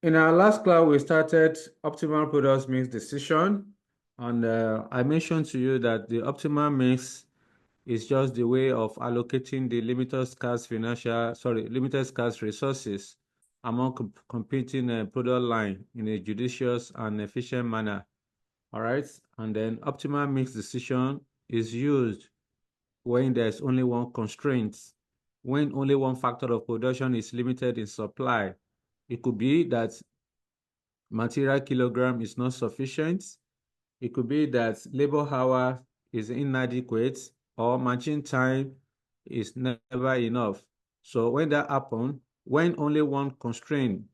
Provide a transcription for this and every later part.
In our last class, we started optimal products mix decision. And I mentioned to you that the optimal mix is just the way of allocating the limited scarce resources among competing product line in a judicious and efficient manner. All right. And then optimal mix decision is used when there's only one constraint, when only one factor of production is limited in supply. It could be that material kilogram is not sufficient. It could be that labor hour is inadequate or machine time is never enough. So when that happens, when only one constraint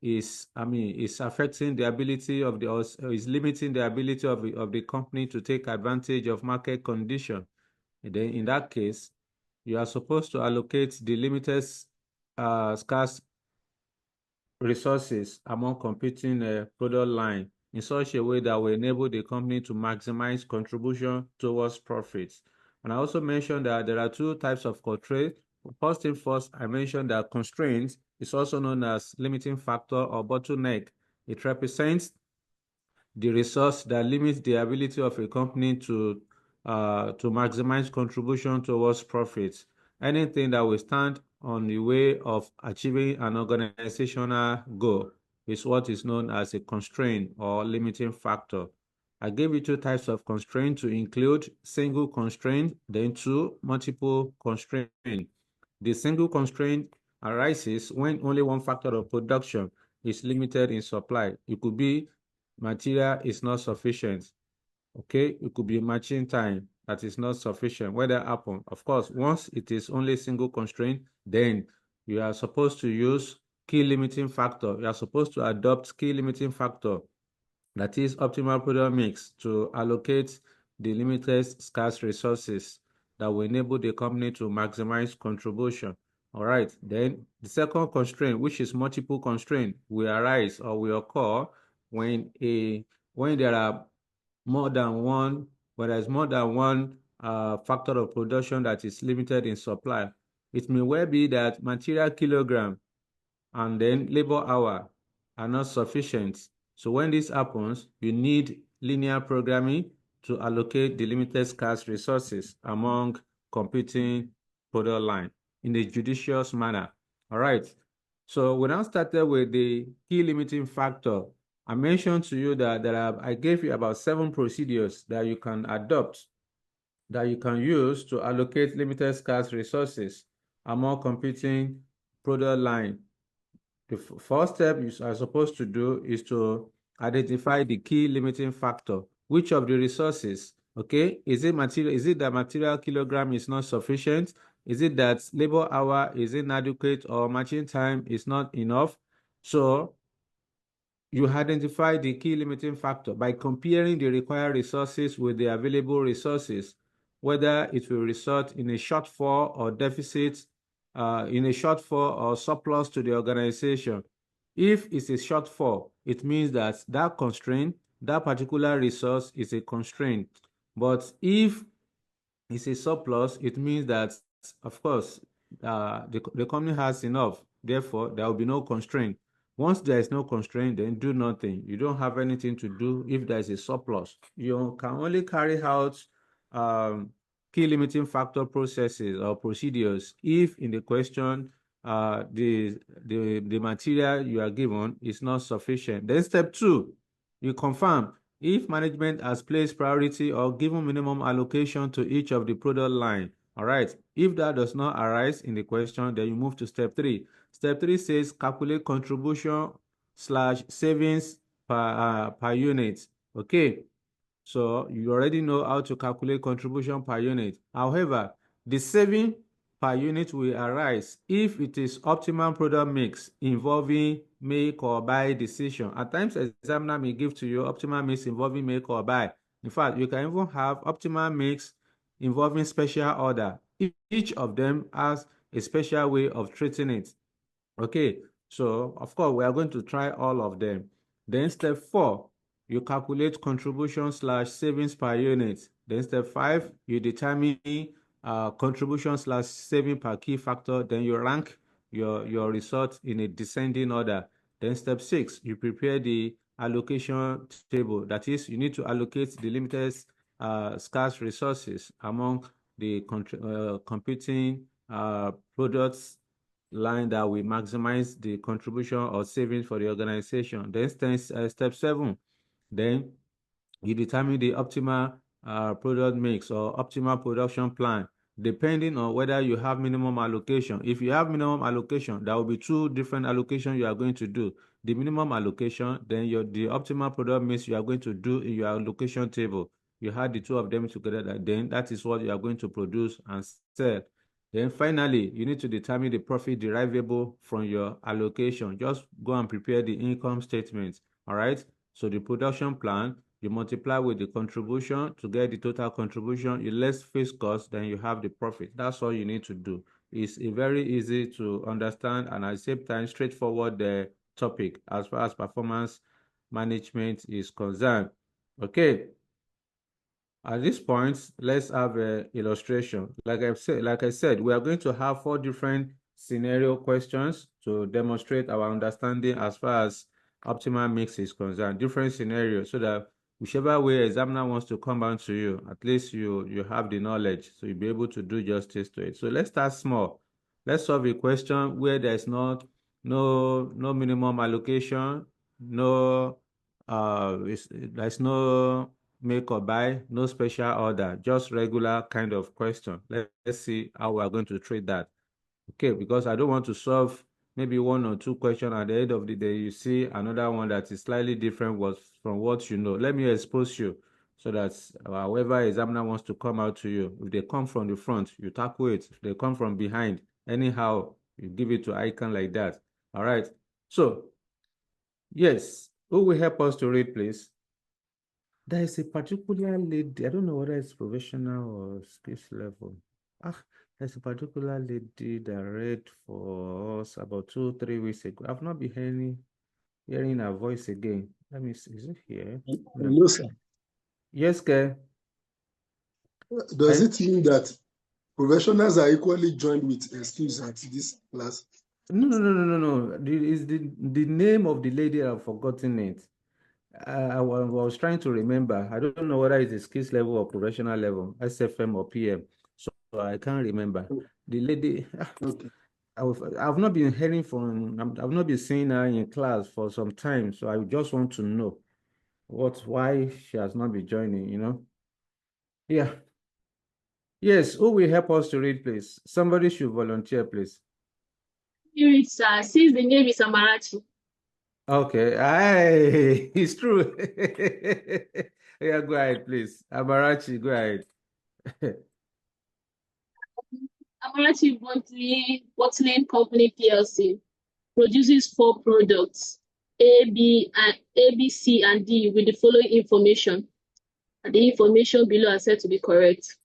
is affecting the ability of the, or is limiting the ability of the company to take advantage of market condition, then in that case, you are supposed to allocate the limited scarce resources among competing product line in such a way that will enable the company to maximize contribution towards profits. And I also mentioned that there are two types of constraints. First thing first, I mentioned that constraint is also known as limiting factor or bottleneck. It represents the resource that limits the ability of a company to maximize contribution towards profits. Anything that will stand on the way of achieving an organizational goal is what is known as a constraint or limiting factor. I gave you two types of constraint to include single constraint, then two multiple constraint. The single constraint arises when only one factor of production is limited in supply. It could be material is not sufficient. Okay, it could be matching time that is not sufficient. When that happen, of course, once it is only single constraint, then you are supposed to use key limiting factor. You are supposed to adopt key limiting factor, that is optimal product mix, to allocate the limited scarce resources that will enable the company to maximize contribution. All right, then the second constraint, which is multiple constraint, will arise or will occur when when there are more than one, when there's more than one factor of production that is limited in supply. It may well be that material kilogram and then labor hour are not sufficient. So when this happens, you need linear programming to allocate the limited scarce resources among competing product line in a judicious manner. All right. So we now started with the key limiting factor. I mentioned to you that I gave you about 7 procedures that you can adopt, that you can use to allocate limited scarce resources among competing product line. The first step you are supposed to do is to identify the key limiting factor. Which of the resources, okay? Is it material? Is it that material kilogram is not sufficient? Is it that labor hour is inadequate or matching time is not enough? So you identify the key limiting factor by comparing the required resources with the available resources, whether it will result in a shortfall or deficit, in a shortfall or surplus to the organization. If it's a shortfall, it means that that constraint, that particular resource is a constraint. But if it's a surplus, it means that, of course, the company has enough. Therefore, there will be no constraint. Once there is no constraint, then do nothing. You don't have anything to do if there is a surplus. You can only carry out key limiting factor processes or procedures if in the question the material you are given is not sufficient. Then step 2, you confirm if management has placed priority or given minimum allocation to each of the product line. All right. If that does not arise in the question, then you move to step 3. Step 3 says calculate contribution slash savings per unit. Okay. So you already know how to calculate contribution per unit. However, the saving per unit will arise if it is optimal product mix involving make or buy decision. At times, examiner may give to you optimal mix involving make or buy. In fact, you can even have optimal mix involving special order. Each of them has a special way of treating it. Okay, so of course, we are going to try all of them. Then step 4, you calculate contribution slash savings per unit. Then step 5, you determine contribution slash saving per key factor. Then you rank your result in a descending order. Then step 6, you prepare the allocation table. That is, you need to allocate the limited scarce resources among the competing products line that will maximize the contribution or savings for the organization. Then step 7, then you determine the optimal product mix or optimal production plan depending on whether you have minimum allocation. If you have minimum allocation, there will be two different allocations you are going to do. The minimum allocation, then the optimal product mix you are going to do in your allocation table. You add the two of them together, then that is what you are going to produce and sell. Then finally, you need to determine the profit derivable from your allocation. Just go and prepare the income statement. All right. So the production plan, you multiply with the contribution to get the total contribution. You less fixed cost, then you have the profit. That's all you need to do. It's a very easy to understand and at the same time straightforward topic as far as performance management is concerned. Okay. At this point, let's have an illustration. Like I said, we are going to have 4 different scenario questions to demonstrate our understanding as far as optimal mix is concerned. Different scenarios so that whichever way examiner wants to come down to you, at least you have the knowledge, so you'll be able to do justice to it. So let's start small. Let's solve a question where there's no minimum allocation, no there's no make or buy, no special order, just regular kind of question. Let's see how we are going to treat that. Okay, because I don't want to solve maybe 1 or 2 questions at the end of the day. You see another one that is slightly different from what you know. Let me expose you so that whoever examiner wants to come out to you, if they come from the front, you tackle it. If they come from behind, anyhow, you give it to ICAN like that. All right. So, yes, who will help us to read, please? There is a particular lady, I don't know whether it's professional or skills level. There's a particular lady that read for us about 2-3 weeks ago. I've not been hearing her voice again. Let me see, is it here? No. Hello, sir. Yes, Ke. Does it mean that professionals are equally joined with excuse at this class? No. Is the name of the lady, I've forgotten it. I was trying to remember. I don't know whether it's a skills level or professional level, SFM or PM. So I can't remember. The lady, Okay. I've not been hearing I've not been seeing her in class for some time. So I just want to know why she has not been joining, Yeah. Yes, who will help us to read, please? Somebody should volunteer, please. Since the name is Amarachi. Okay, aye, it's true. Yeah, go ahead, please. Amarachi, go ahead. Amarachi Bottling Company PLC produces 4 products, A, B, C, and D, with the following information. And the information below are said to be correct.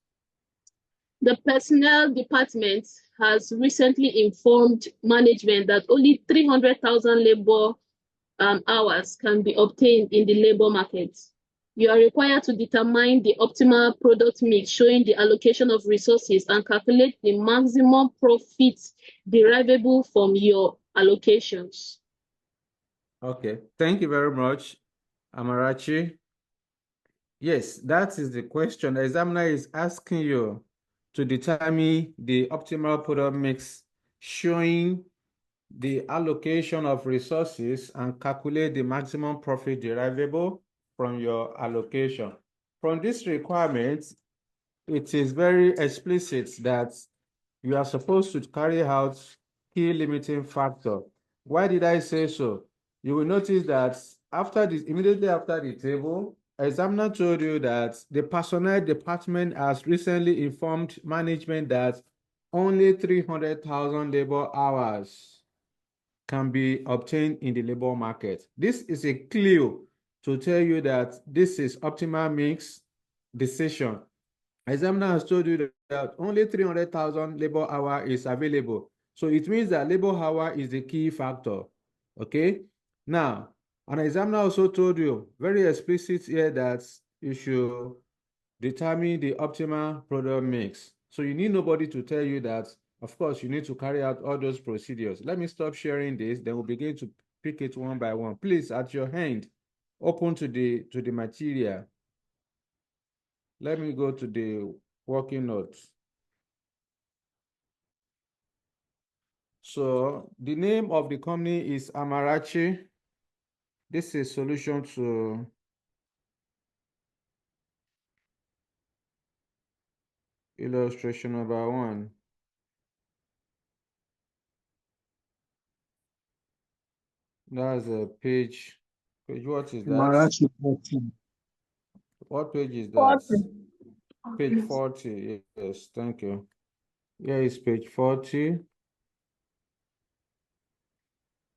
The personnel department has recently informed management that only 300,000 labor hours can be obtained in the labor market. You are required to determine the optimal product mix, showing the allocation of resources and calculate the maximum profits derivable from your allocations. Okay, thank you very much, Amarachi. Yes, that is the question. The examiner is asking you to determine the optimal product mix, showing the allocation of resources and calculate the maximum profit derivable from your allocation. From this requirement, it is very explicit that you are supposed to carry out key limiting factor. Why did I say so? You will notice that immediately after the table, examiner told you that the personnel department has recently informed management that only 300,000 labor hours can be obtained in the labor market. This is a clue to tell you that this is optimal mix decision. Examiner has told you that only 300,000 labor hour is available. So it means that labor hour is the key factor. Okay. Now, an examiner also told you very explicit here that you should determine the optimal product mix. So you need nobody to tell you that. Of course, you need to carry out all those procedures. Let me stop sharing this, then we'll begin to pick it one by one. Please, at your hand, open to the material. Let me go to the working notes. So the name of the company is Amarachi. This is solution to illustration number 1. That's a page. What is that? Amarachi bottling. What page is that? 40. Page 40. Yes, thank you. Here is page 40.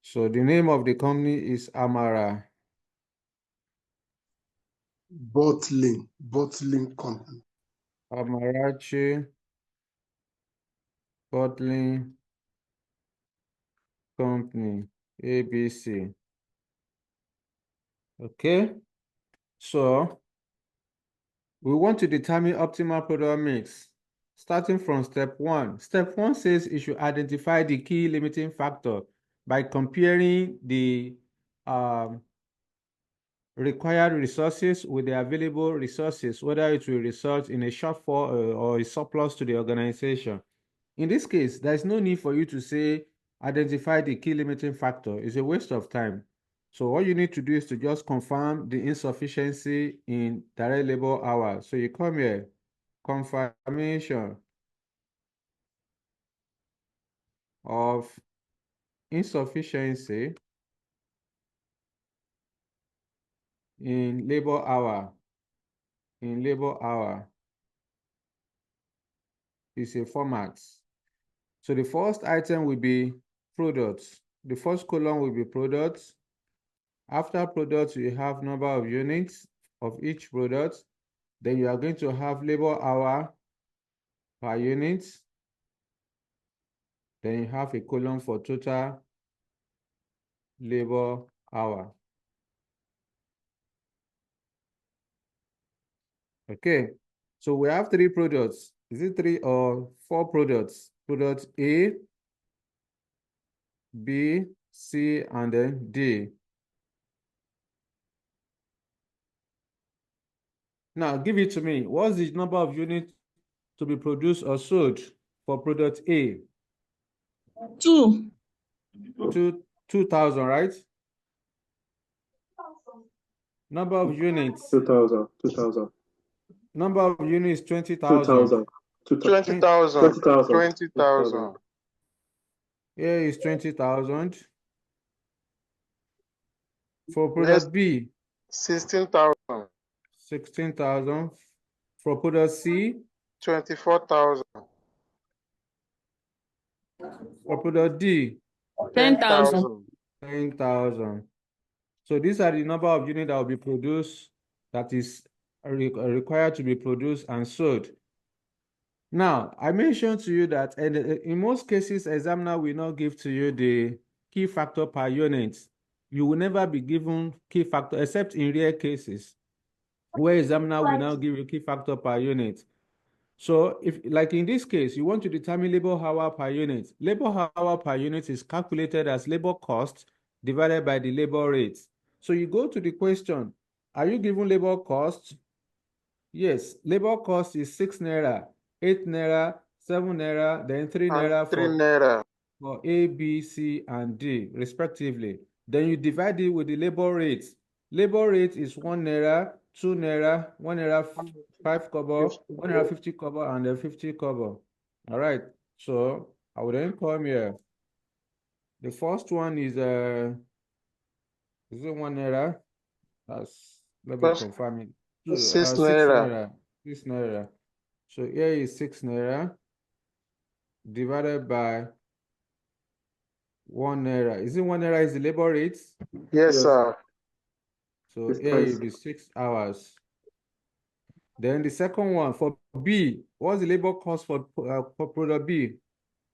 So the name of the company is Amara. Bottling company. Amarachi Bottling Company, ABC. Okay, so we want to determine optimal product mix. Starting from step 1. Step 1 says you should identify the key limiting factor by comparing the required resources with the available resources, whether it will result in a shortfall or a surplus to the organization. In this case, there is no need for you to say identify the key limiting factor. It's a waste of time. So all you need to do is to just confirm the insufficiency in direct labor hours. So you come here, confirmation of insufficiency in labor hour. In labor hour is a format. So the first item will be products. The first column will be products. After products, you have number of units of each product. Then you are going to have labor hour per unit. Then you have a column for total labor hour. Okay, so we have 3 products. Is it 3 or 4 products? Product A, B, C, and then D. Now give it to me. What's the number of units to be produced or sold for product A? 2. 2,000, right? Number of units. 2,000. Number of units, 20,000. 20,000. 20,000. Here is 20,000. For product B, 16,000. 16,000. For product C, 24,000. for product D, 10,000. 10,000. So these are the number of units that will be produced, that is required to be produced and sold. Now, I mentioned to you that in most cases, examiner will not give to you the key factor per unit. You will never be given key factor, except in rare cases, where examiner will now give you key factor per unit. So if, like in this case, you want to determine labor hour per unit. Labor hour per unit is calculated as labor cost divided by the labor rate. So you go to the question, are you given labor cost? Yes, labor cost is 6 naira, 8 naira, 7 naira, then 3 naira 3 naira. for A, B, C, and D, respectively. Then you divide it with the labor rate. Labor rate is 1 naira, 2 naira, 1 naira 5 kobo, 1 naira 50 kobo, and then 50 kobo. All right. So I will then come here. The first one is it 1 naira? Let me confirm it. 6 6 naira. naira. 6 naira. So here is 6 naira divided by 1 naira. Is it 1 naira is the labor rate? Yes, sir. So here it will be 6 hours. Then the second one for B, what's the labor cost for product B?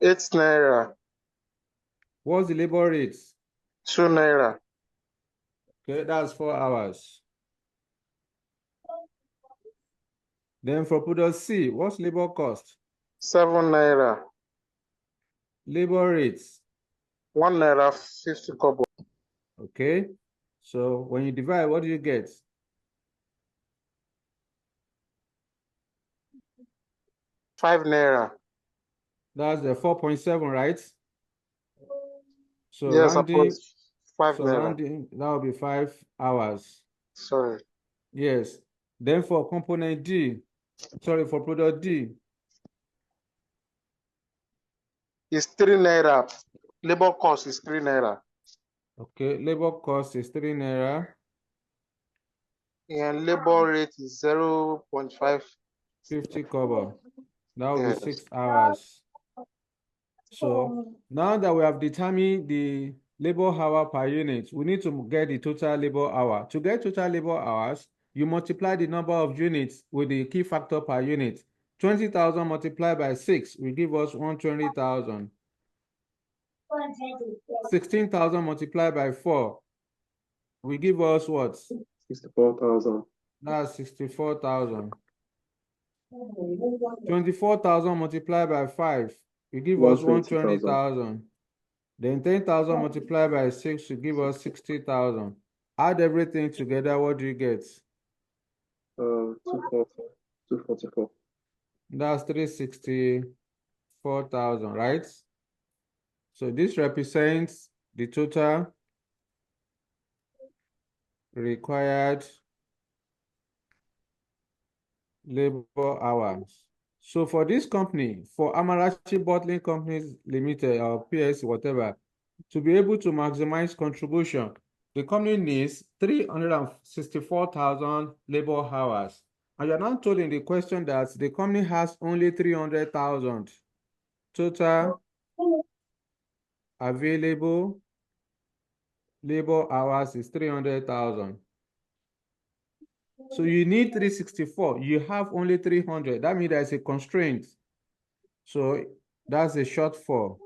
8 naira. What's the labor rate? 2 naira. Okay, that's 4 hours. Then for product C, what's labor cost? 7 naira. Labor rates. 1 naira 50 kobo. Okay, so when you divide, what do you get? ₦5. That's the 4.7, right? So Yes, I put rounding, ₦5. that will be 5 hours. Sorry. Yes. Then for component D, sorry, for product D, It's ₦3. Labor cost is ₦3. okay, labor cost is 3 naira, And labor rate is 0.5. 50 kobo. That will be Yes. 6 hours. So now that we have determined the labor hour per unit, we need to get the total labor hour. To get total labor hours, you multiply the number of units with the key factor per unit. 20,000 multiplied by 6 will give us 120,000. 16,000 multiplied by 4 will give us what? 64,000. That's 64,000. 24,000 multiplied by 5 will give us 120,000. Then 10,000 multiplied by 6 will give us 60,000. Add everything together, what do you get? 244. That's 364,000, right? So this represents the total required labor hours. So for this company, for Amarachi Bottling Companies Limited or PS, whatever, to be able to maximize contribution, the company needs 364,000 labor hours. And you're now told in the question that the company has only 300,000. Total available labor hours is 300,000. So you need 364. You have only 300. That means there's a constraint. So that's a shortfall.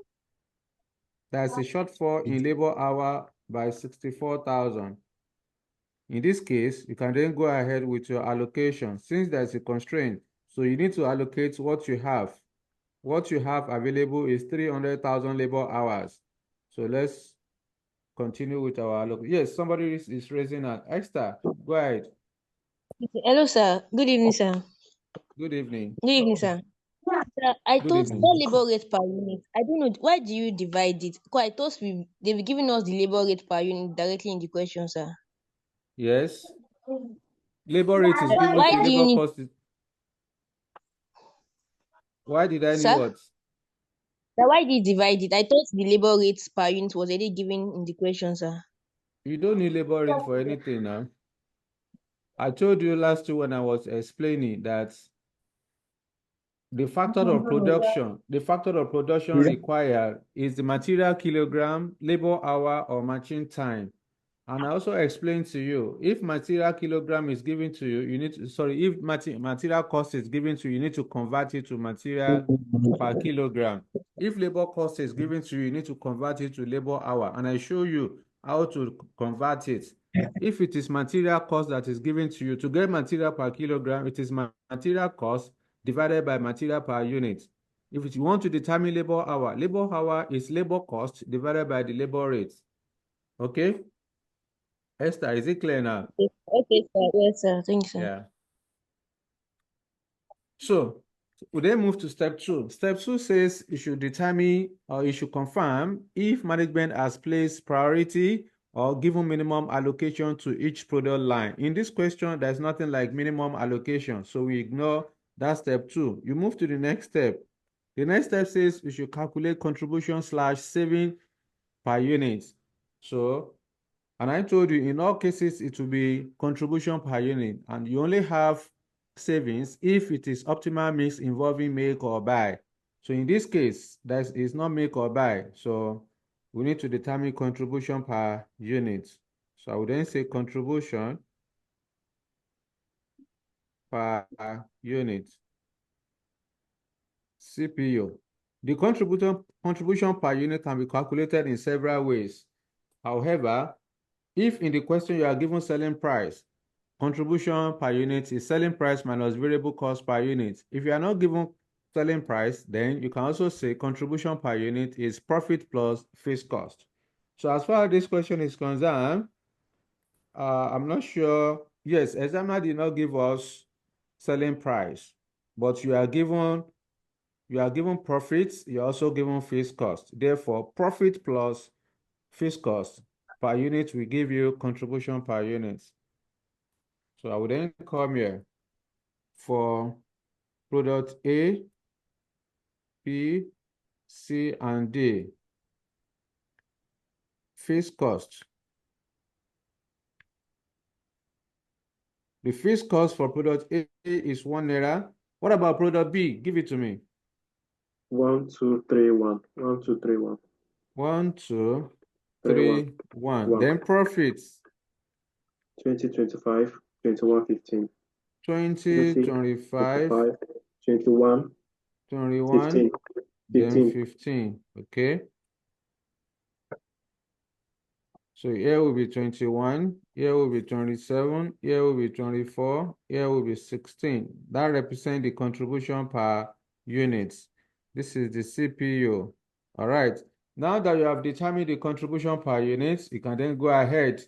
That's a shortfall in labor hour by 64,000. In this case, you can then go ahead with your allocation since there's a constraint. So you need to allocate what you have. What you have available is 300,000 labor hours. So let's continue with our allocation. Yes, somebody is raising an extra. Go ahead. Hello, sir. Good evening, sir. Good evening. Good evening, sir. Sir, I Good thought evening. that labor rate per unit. I don't know why do you divide it? Because I thought they've given us the labor rate per unit directly in the question, sir. Yes. Labor rate is given Why to do you labor need, cost. Why did I need sir? what? Sir, why did you divide it? I thought the labor rate per unit was already given in the question, sir. You don't need labor rate for anything now. I told you last week when I was explaining that the factor of production required is the material kilogram, labor hour, or machine time. And I also explained to you, if material kilogram is given to you, you need to, sorry, if material cost is given to you, you need to convert it to material per kilogram. If labor cost is given to you, you need to convert it to labor hour. And I show you how to convert it. If it is material cost that is given to you, to get material per kilogram, it is material cost divided by material per unit. If you want to determine labor hour is labor cost divided by the labor rate. Okay? Esther, is it clear now? Okay, sir. Yes, sir. Thank you, sir. Yeah. So we then move to step 2. Step 2 says you should determine or you should confirm if management has placed priority or given minimum allocation to each product line. In this question, there's nothing like minimum allocation, so we ignore that step 2. You move to the next step. The next step says you should calculate contribution / saving per unit. So, and I told you in all cases it will be contribution per unit, and you only have savings if it is optimal mix involving make or buy. So in this case, that is not make or buy. So we need to determine contribution per unit. So I would then say contribution per unit. CPU. The contribution per unit can be calculated in several ways. However, if in the question you are given selling price, contribution per unit is selling price minus variable cost per unit. If you are not given selling price, then you can also say contribution per unit is profit plus fixed cost. So as far as this question is concerned, I'm not sure. Yes, examiner did not give us selling price, but you are given profits, you're also given fixed cost. Therefore, profit plus fixed cost per unit will give you contribution per unit. So I would then come here for product A, B, C, and D. Fixed cost. The fixed cost for product A is 1 naira. What about product B? Give it to me. 1, 2, 3, 1. 1, 2, 3, 1. 1, 2, 3, 3, 1. 1. Then profits. 20, 25, 21, 15. 20, 20, 25, 25, 21, 21, 15. then 15. 15. Okay. So here will be 21, here will be 27, here will be 24, here will be 16. That represents the contribution per unit. This is the CPU. All right. Now that you have determined the contribution per unit, you can then go ahead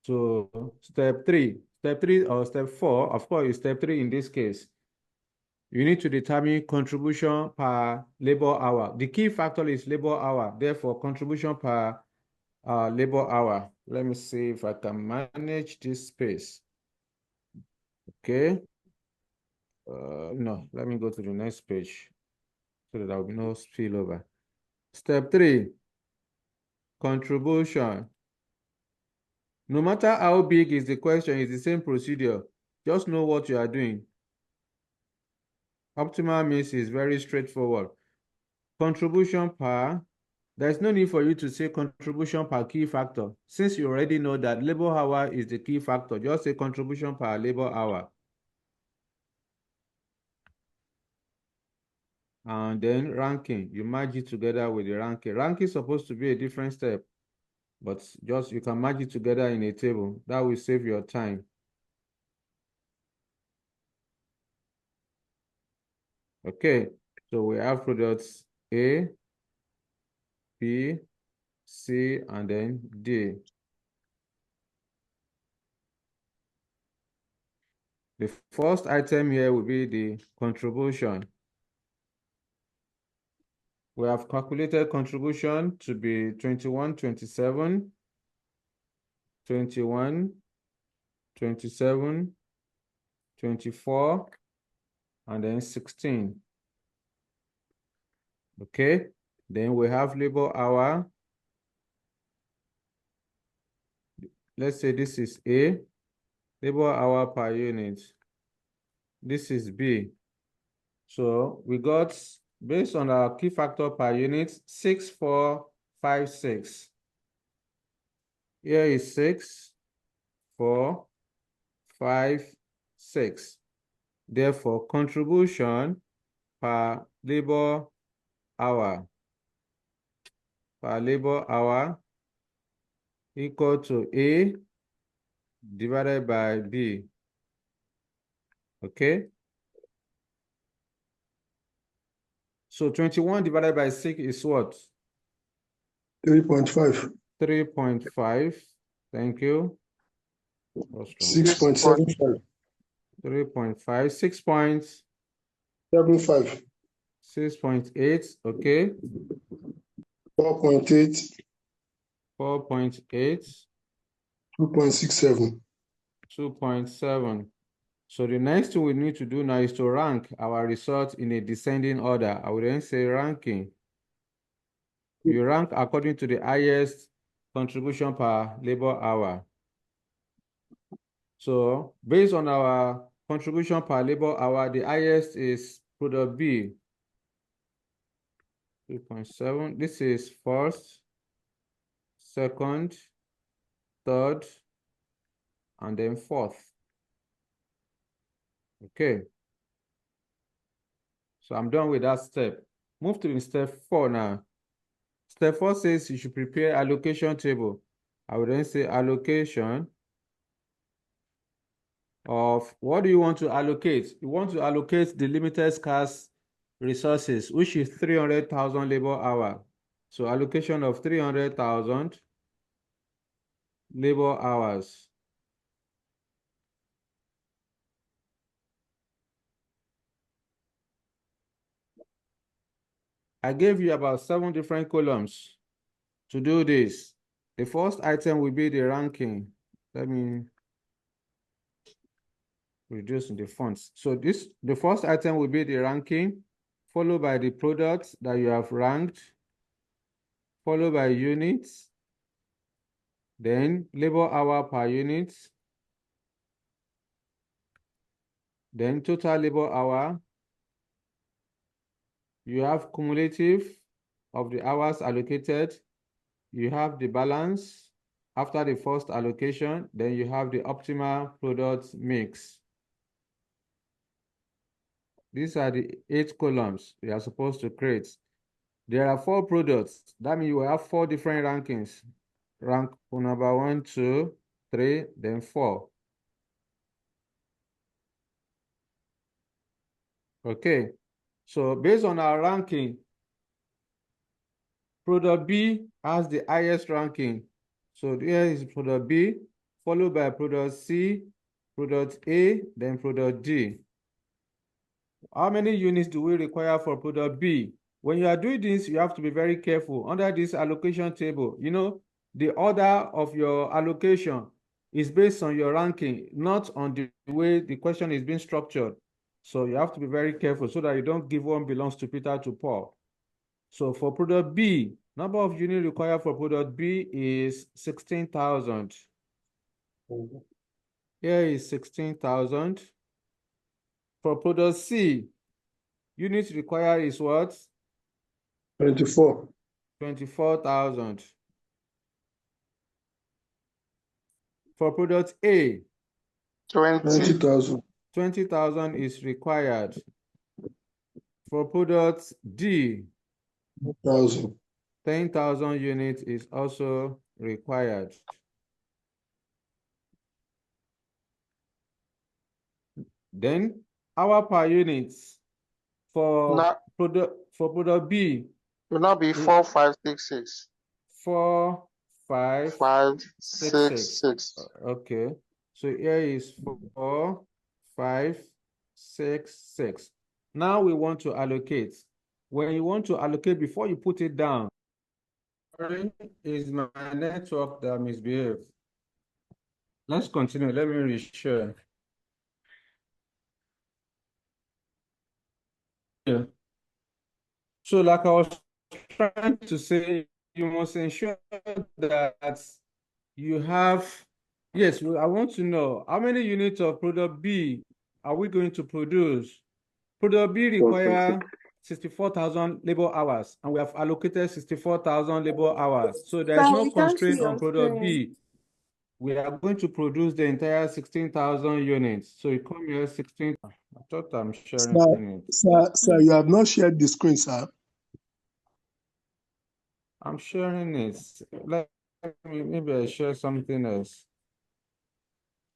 to step 3. Step 3 or step 4, of course, is step 3 in this case. You need to determine contribution per labor hour. The key factor is labor hour. Therefore, contribution per labor hour. Let me see if I can manage this space. Okay. No, let me go to the next page so that there will be no spillover. Step 3, contribution. No matter how big is the question, it's the same procedure. Just know what you are doing. Optimal means is very straightforward. Contribution per, there's no need for you to say contribution per key factor. Since you already know that labor hour is the key factor, just say contribution per labor hour. And then ranking, you merge it together with the ranking. Ranking is supposed to be a different step, but just you can merge it together in a table. That will save your time. Okay, so we have products A, B, C, and then D. The first item here will be the contribution. We have calculated contribution to be 21, 27, 21, 27, 24, and then 16. Okay, then we have labor hour. Let's say this is A, labor hour per unit. This is B. So we got, based on our key factor per unit, 6, 4, 5, 6. Here is 6, 4, 5, 6. Therefore, contribution per labor hour equal to A divided by B. Okay. So 21 divided by 6 is what? 3.5. 3.5. Thank you. 6.75. 3.5. 6 points. 7.5. 6.8. Okay. 4.8. 4.8. 2.67. 2.7. So the next thing we need to do now is to rank our results in a descending order. I will then say ranking. You rank according to the highest contribution per labor hour. So based on our contribution per labor hour, the highest is product B, 3.7. This is first, second, third, and then fourth. Okay. So I'm done with that step. Move to step 4 now. Step 4 says you should prepare allocation table. I will then say allocation of what do you want to allocate? You want to allocate the limited scarce resources, which is 300,000 labor hour. So allocation of 300,000 labor hours. I gave you about 7 different columns to do this. The first item will be the ranking. Let me reduce the fonts. So the first item will be the ranking, followed by the products that you have ranked, followed by units, then labor hour per unit, then total labor hour. You have cumulative of the hours allocated. You have the balance after the first allocation. Then you have the optimal product mix. These are the 8 columns you are supposed to create. There are 4 products. That means you will have 4 different rankings. Rank number 1, 2, 3, then 4. Okay. So based on our ranking, product B has the highest ranking. So here is product B, followed by product C, product A, then product D. How many units do we require for product B? When you are doing this, you have to be very careful. Under this allocation table, the order of your allocation is based on your ranking, not on the way the question is being structured. So you have to be very careful so that you don't give one belongs to Peter to Paul. So for product B, number of units required for product B is 16,000. Here is 16,000. For product C, units required is what? 24. 24,000. For product A, 20,000. 20,000 is required. For product D, 1,000. 10,000 units is also required. Then hour per unit for product B will not be 4, 5, 6, 6. 4, 5, 5, 6, 6, 6. Okay. So here is 4, 5, 6, 6. Now we want to allocate. When you want to allocate, before you put it down, is my network that misbehaved. Let's continue. Let me reshare. Yeah. So like I was trying to say, you must ensure that you have, yes, I want to know how many units of product B are we going to produce? Product B require 64,000 labor hours, and we have allocated 64,000 labor hours. So there is But no we can't constraint see on your product screen. B. We are going to produce the entire 16,000 units. So you come here 16. I thought I'm sharing it. Sir, you have not shared the screen, sir. I'm sharing it. Maybe I share something else.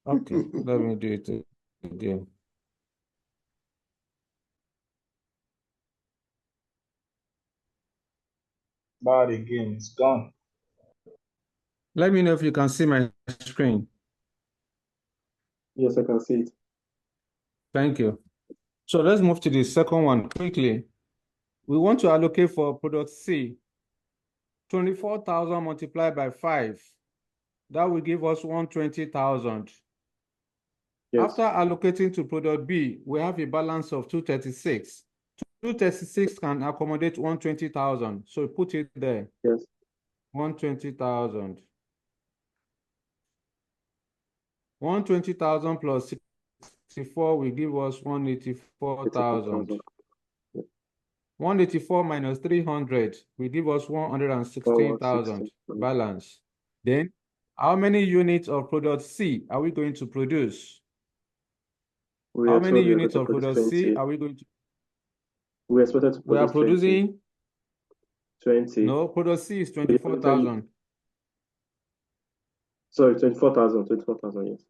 Okay, let me do it again. Bad again, it's gone. Let me know if you can see my screen. Yes, I can see it. Thank you. So let's move to the second one quickly. We want to allocate for product C, 24,000 multiplied by 5. That will give us 120,000. Yes. After allocating to product B, we have a balance of 236. 236 can accommodate 120,000. So put it there. Yes. 120,000. 120,000 plus 64 will give us 184,000. 184 minus 300 will give us 116,000 balance. Then, how many units of product C are we going to produce? How many units of product C are we going to? We expected to produce We are producing 20. No, product C is 24,000. Sorry, 24,000. 24,000, yes.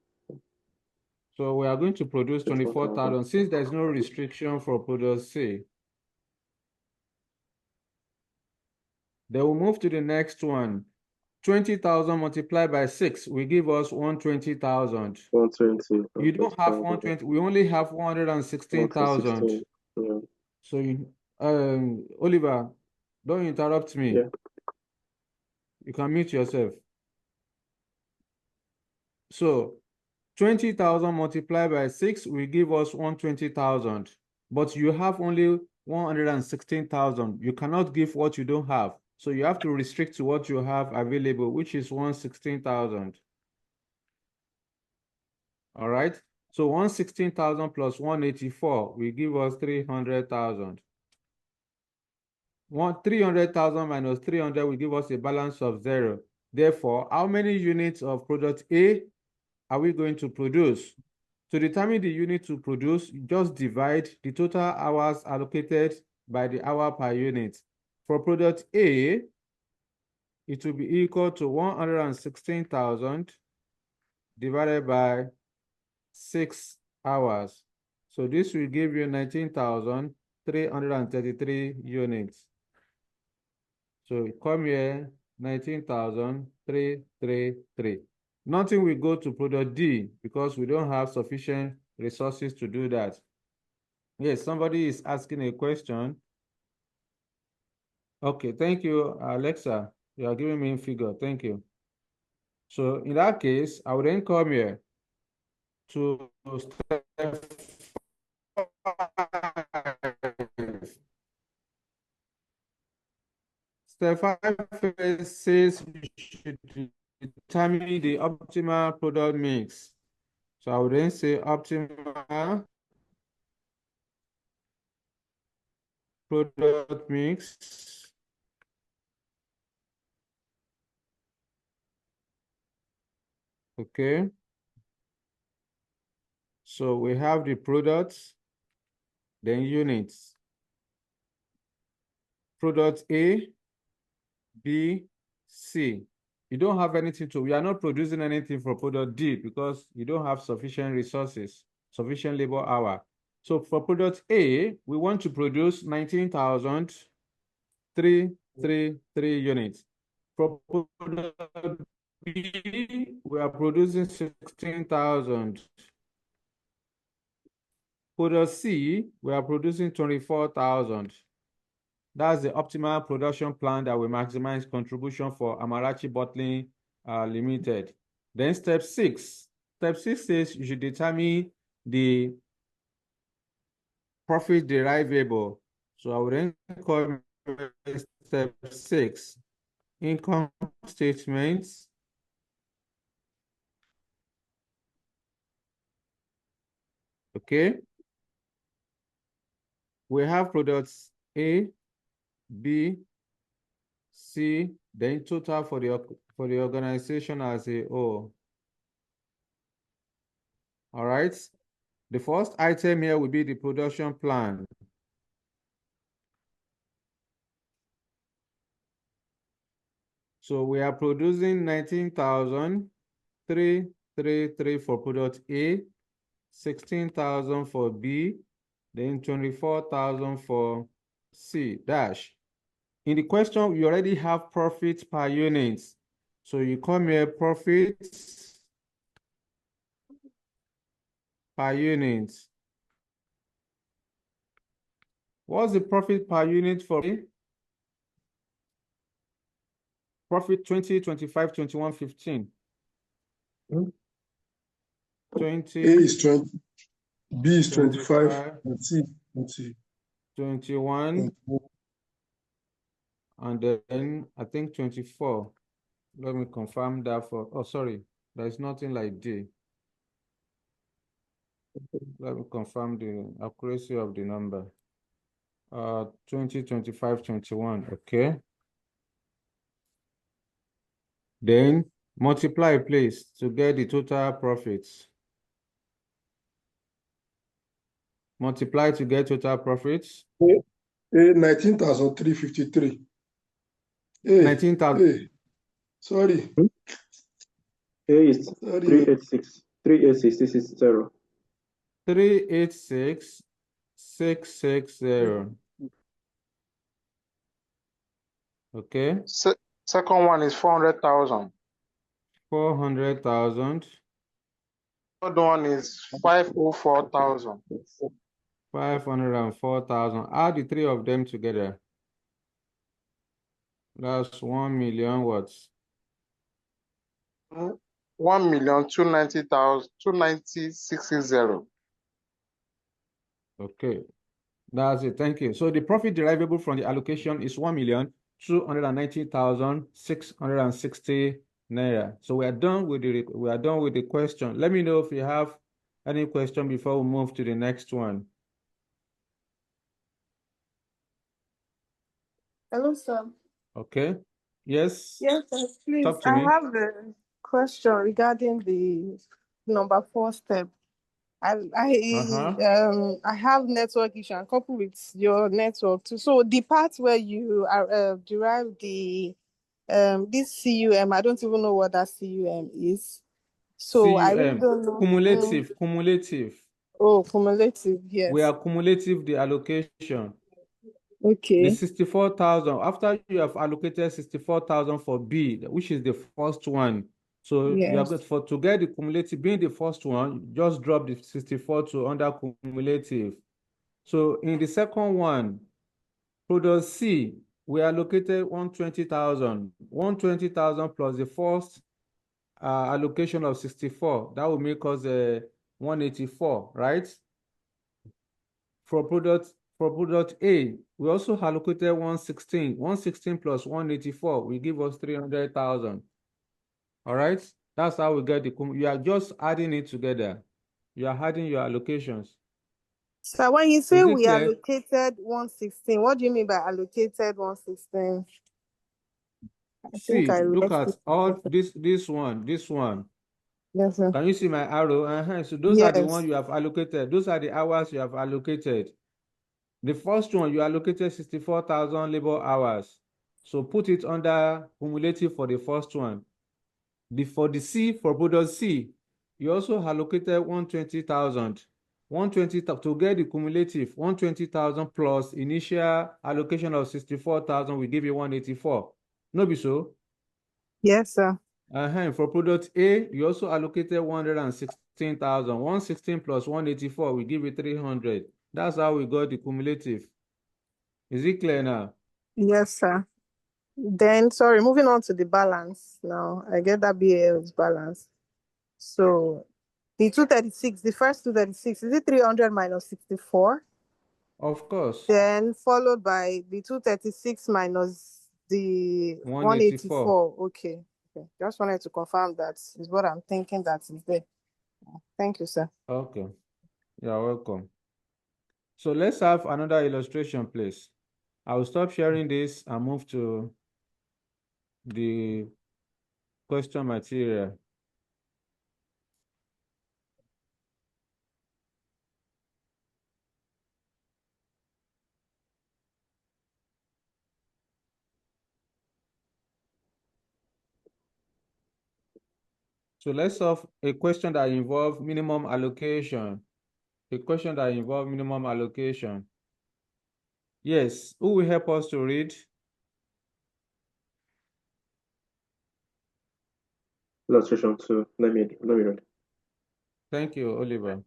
So we are going to produce 24,000 since there's no restriction for product C. Then we'll move to the next one. 20,000 multiplied by 6 will give us 120,000. 120. You don't have 120, we only have 116,000. 116. Yeah. So, Oliver, don't interrupt me. Yeah. You can mute yourself. So, 20,000 multiplied by 6 will give us 120,000. But you have only 116,000. You cannot give what you don't have. So you have to restrict to what you have available, which is 116,000. All right. So 116,000 plus 184 will give us 300,000. 300,000 minus 300 will give us a balance of 0. Therefore, how many units of product A are we going to produce? To determine the unit to produce, just divide the total hours allocated by the hour per unit. For product A, it will be equal to 116,000 divided by 6 hours. So this will give you 19,333 units. So come here, 19,333. Nothing will go to product D because we don't have sufficient resources to do that. Yes, somebody is asking a question. Okay, thank you, Alexa. You are giving me a figure. Thank you. So in that case, I would then come here to step 5. Step 5 says we should determine the optimal product mix. So I would then say optimal product mix. Okay. So we have the products, then units. Product A, B, C. You don't have anything to, we are not producing anything for product D because you don't have sufficient resources, sufficient labor hour. So for product A, we want to produce 19,333 units. For product B, we are producing 16,000. Product C, we are producing 24,000. That's the optimal production plan that will maximize contribution for Amarachi Bottling Limited. Then step 6. Step 6 says you should determine the profit derivable. So I will then call step 6. Income statements. Okay. We have products A, B, C, then total for the organization as a whole. All right. The first item here will be the production plan. So we are producing 19,333 for product A, 16,000 for B, then 24,000 for C dash. In the question, you already have profit per unit. So you come here, profits per unit. What's the profit per unit for A? Profit 20, 25, 21, 15. 20. A is 20, B is 25, and C 20. 21. And then I think 24. Let me confirm that for, oh, sorry, there's nothing like D. Let me confirm the accuracy of the number. 20, 25, 21, okay. Then multiply, please, to get the total profits. Multiply to get total profits. A 19,353. 19,000. Sorry. A is 386. 386. This is 0. 386, 660. Okay. Second one is 400,000. 400,000. Third one is 504,000. 504,000. Add the three of them together. That's 1,000,000 what? 1,290,000 290,660. Okay. That's it. Thank you. So the profit derivable from the allocation is 1,290,660 naira. So we are done with the question. Let me know if you have any question before we move to the next one. Hello, sir. Okay. Yes. Yes, sir. Please, Talk to I me. have a question regarding the number 4 step. I have network issue and coupled with your network too. So the part where you are derive the this CUM, I don't even know what that CUM is. So I really CUM. don't know. Cumulative. Oh, cumulative, We yes. are cumulative the allocation. The Okay. 64,000, after you have allocated 64,000 for B, which is the first one. So you are Yes. good to get the cumulative, being the first one, just drop the 64 to under cumulative. So in the second one, product C, we allocated 120,000. 120,000 plus the first allocation of 64. That will make us 184, right? For product A, we also allocated 116. 116 plus 184 will give us 300,000. All right? That's how we get the, you are just adding it together. You are adding your allocations. So when you say Is it we clear? allocated 116, what do you mean by allocated 116? I think See, I look left at it. all this one. Yes, sir. Can you see my arrow? So those are the Yes. ones you have allocated. Those are the hours you have allocated. The first one, you allocated 64,000 labor hours. So put it under cumulative for the first one. For the C, for product C, you also allocated 120,000. 120 to get the cumulative, 120,000 plus initial allocation of 64,000 will give you 184. No be so? Yes, sir. For product A, you also allocated 116,000. 116 plus 184 will give you 300. That's how we got the cumulative. Is it clear now? Yes, sir. Then, sorry, moving on to the balance now. I get that BAL's balance. So, the 236, the first 236, is it 300 minus 64? Of course. Then, followed by the 236 minus the 184. 184. Okay. Just wanted to confirm that is what I'm thinking that is there. Thank you, sir. Okay. You're welcome. So let's have another illustration, please. I will stop sharing this and move to the question material. So let's solve a question that involves minimum allocation. A question that involves minimum allocation. Yes, who will help us to read? Illustration 2. Let me read. Thank you, Oliver.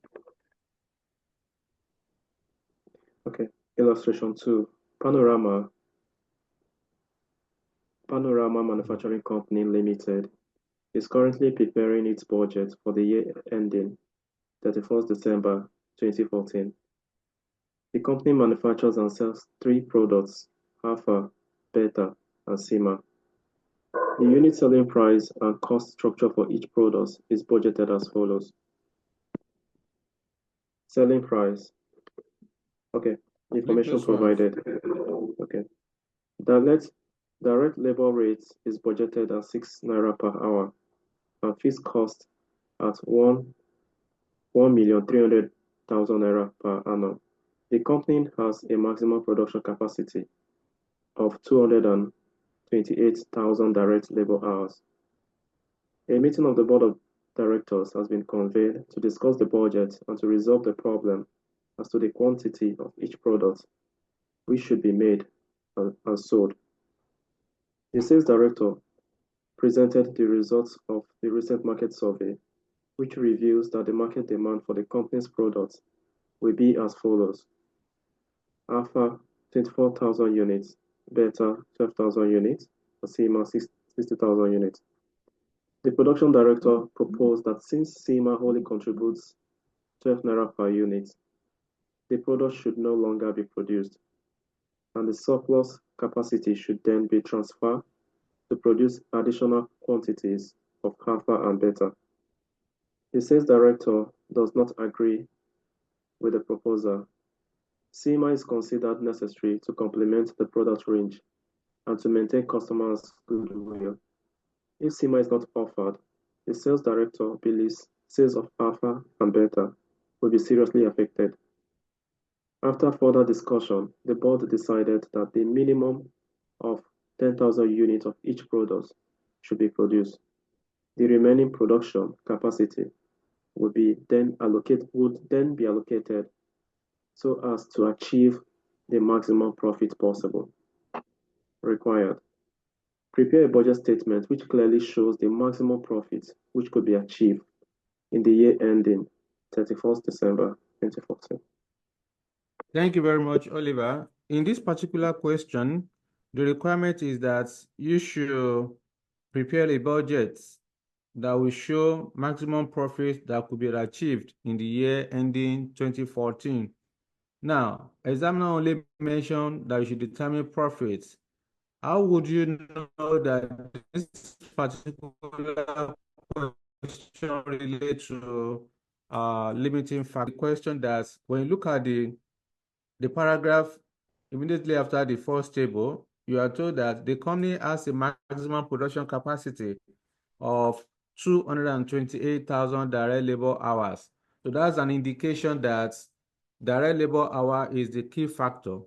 Okay. Illustration 2. Panorama Manufacturing Company Limited is currently preparing its budget for the year ending 31st December 2014. The company manufactures and sells 3 products: Alpha, Beta, and Sigma. The unit selling price and cost structure for each product is budgeted as follows. Selling price. Okay, information provided. Okay. Direct labor rate is budgeted at 6 naira per hour and fixed cost at 1,300,000 naira per annum. The company has a maximum production capacity of 228,000 direct labor hours. A meeting of the board of directors has been convened to discuss the budget and to resolve the problem as to the quantity of each product which should be made and sold. The sales director presented the results of the recent market survey, which reveals that the market demand for the company's products will be as follows: Alpha 24,000 units, Beta 12,000 units, and Sigma 60,000 units. The production director proposed that since Sigma only contributes 12 naira per unit, the product should no longer be produced, and the surplus capacity should then be transferred to produce additional quantities of Alpha and Beta. The sales director does not agree with the proposal. Sigma is considered necessary to complement the product range and to maintain customers' goodwill. If Sigma is not offered, the sales director believes sales of Alpha and Beta will be seriously affected. After further discussion, the board decided that the minimum of 10,000 units of each product should be produced. The remaining production capacity would then be allocated so as to achieve the maximum profit possible. Required. Prepare a budget statement which clearly shows the maximum profit which could be achieved in the year ending 31st December 2014. Thank you very much, Oliver. In this particular question, the requirement is that you should prepare a budget that will show maximum profit that could be achieved in the year ending 2014. Now, examiner only mentioned that you should determine profits. How would you know that this particular question relates to limiting factor? The question that when you look at the paragraph immediately after the first table, you are told that the company has a maximum production capacity of 228,000 direct labor hours. So that's an indication that direct labor hour is the key factor.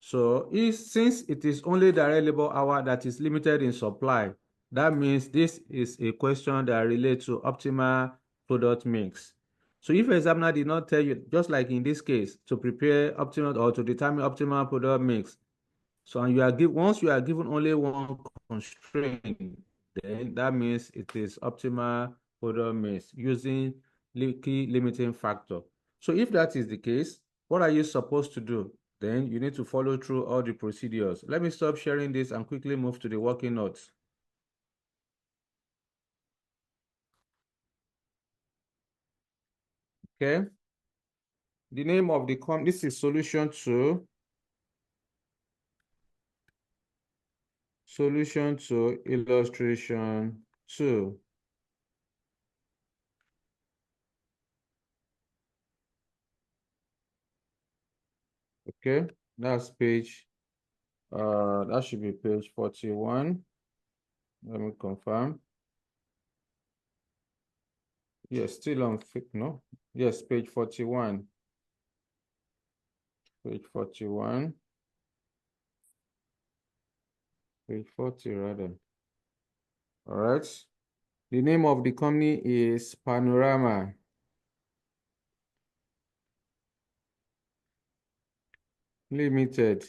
So since it is only direct labor hour that is limited in supply, that means this is a question that relates to optimal product mix. So if examiner did not tell you, just like in this case, to prepare optimal or to determine optimal product mix, so once you are given only one constraint, then that means it is optimal product mix using key limiting factor. So if that is the case, what are you supposed to do? Then you need to follow through all the procedures. Let me stop sharing this and quickly move to the working notes. Okay. The name of the this is solution 2. Solution to illustration 2. Okay, that's page, that should be page 41. Let me confirm. Yes, still on, no? Yes, page 41. Page 41. Page 40, rather. All right. The name of the company is Panorama Limited.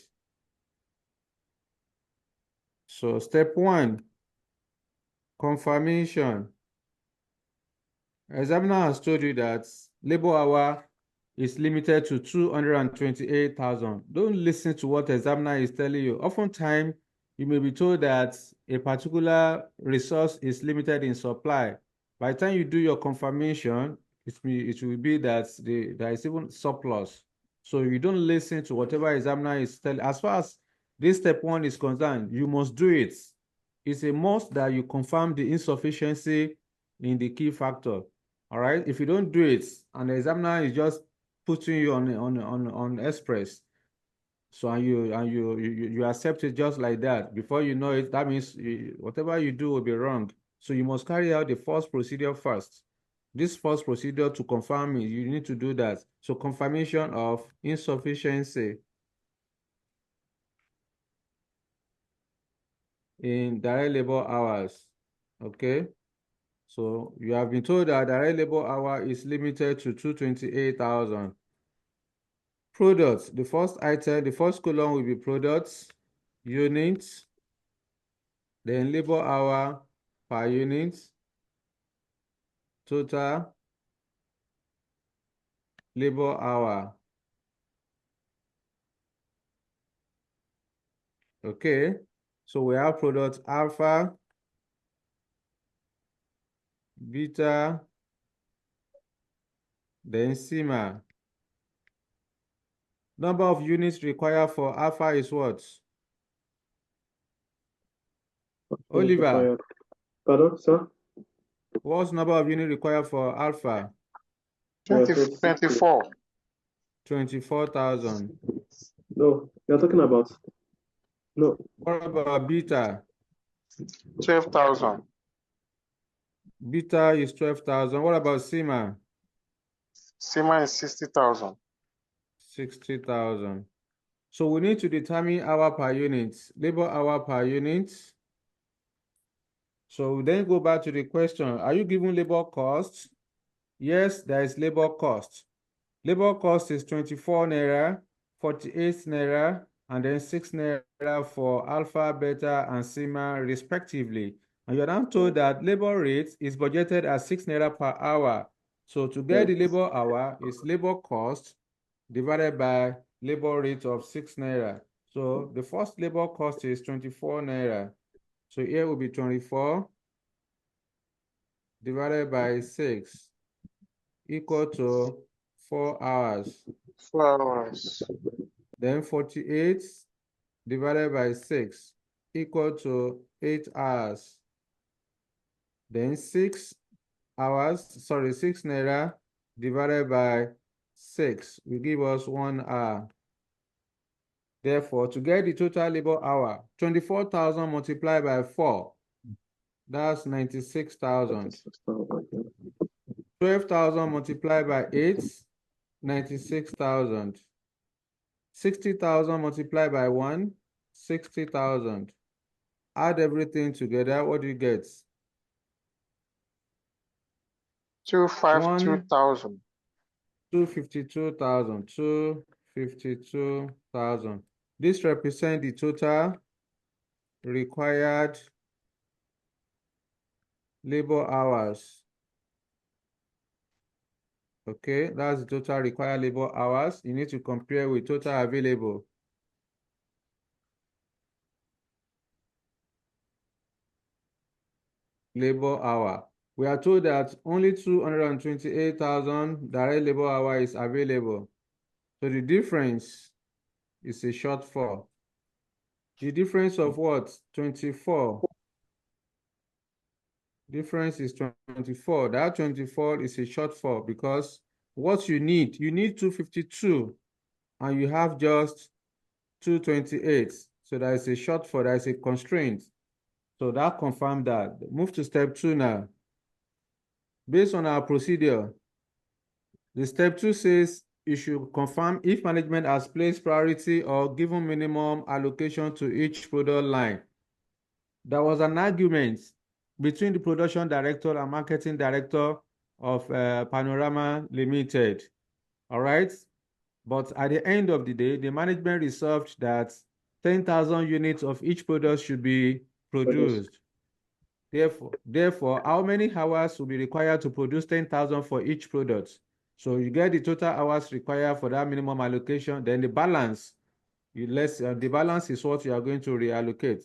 So step 1, confirmation. Examiner has told you that labor hour is limited to 228,000. Don't listen to what examiner is telling you. Oftentimes, you may be told that a particular resource is limited in supply. By the time you do your confirmation, it will be that there is even surplus. So you don't listen to whatever examiner is telling. As far as this step 1 is concerned, you must do it. It's a must that you confirm the insufficiency in the key factor. All right. If you don't do it, and the examiner is just putting you on express, so you accept it just like that. Before you know it, that means whatever you do will be wrong. So you must carry out the first procedure first. This first procedure to confirm it, you need to do that. So confirmation of insufficiency in direct labor hours. Okay. So you have been told that direct labor hour is limited to 228,000. Products, the first item, the first column will be products, units, then labor hour per unit, total labor hour. Okay, so we have product alpha, beta, then sigma. Number of units required for alpha is what? Oliver, Required. Pardon, sir? what's number of units required for alpha? 24. 24,000. No, you're talking about. No, What about beta? 12,000. Beta is 12,000. What about sigma? Sigma is 60,000. 60,000. So we need to determine hour per unit, labor hour per unit. So we then go back to the question, are you given labor cost? Yes, there is labor cost. Labor cost is 24 naira, 48 naira, and then 6 naira for alpha, beta, and sigma respectively. And you're now told that labor rate is budgeted at 6 naira per hour. So to get the labor hour is labor cost divided by labor rate of 6 naira. So the first labor cost is 24 naira. So here will be 24 divided by 6 equal to 4 hours. 4 hours. Then 48 divided by 6 equal to 8 hours. Then 6 naira divided by 6 will give us 1 hour. Therefore, to get the total labor hour, 24,000 multiplied by 4, that's 96,000. 12,000 multiplied by 8, 96,000. 60,000 multiplied by 1, 60,000. Add everything together, what do you get? 252,000. 252,000. 252,000. This represents the total required labor hours. Okay, that's the total required labor hours. You need to compare with total available. Labor hour. We are told that only 228,000 direct labor hour is available. So the difference is a shortfall. The difference of what? 24. Difference is 24. That 24 is a shortfall because what you need 252 and you have just 228. So there is a shortfall, there is a constraint. So that confirmed that. Move to step 2 now. Based on our procedure, the step 2 says you should confirm if management has placed priority or given minimum allocation to each product line. There was an argument between the production director and marketing director of Panorama Limited. All right. But at the end of the day, the management resolved that 10,000 units of each product should be produced. Therefore, how many hours will be required to produce 10,000 for each product? So you get the total hours required for that minimum allocation, then the balance, the balance is what you are going to reallocate.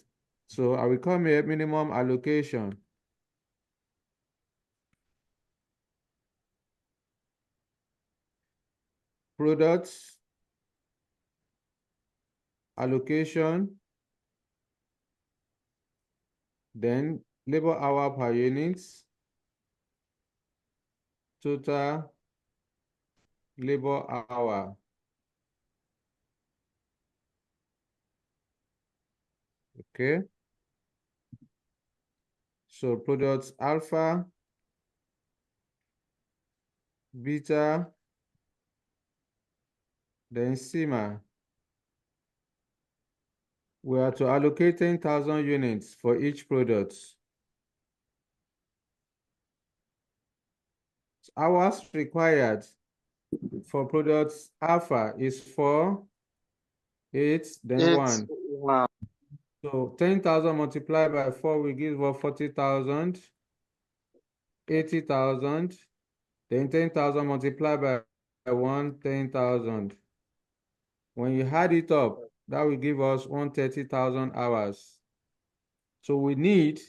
So I will come here minimum allocation. Products, allocation, then labor hour per unit, total labor hour. Okay. So products alpha, beta, then sigma. We are to allocate 10,000 units for each product. Hours required for products alpha is 4, 8, then 1. So 10,000 multiplied by 4 will give us 40,000, 80,000. Then 10,000 multiplied by 1, 10,000. When you add it up, that will give us 130,000 hours. So we need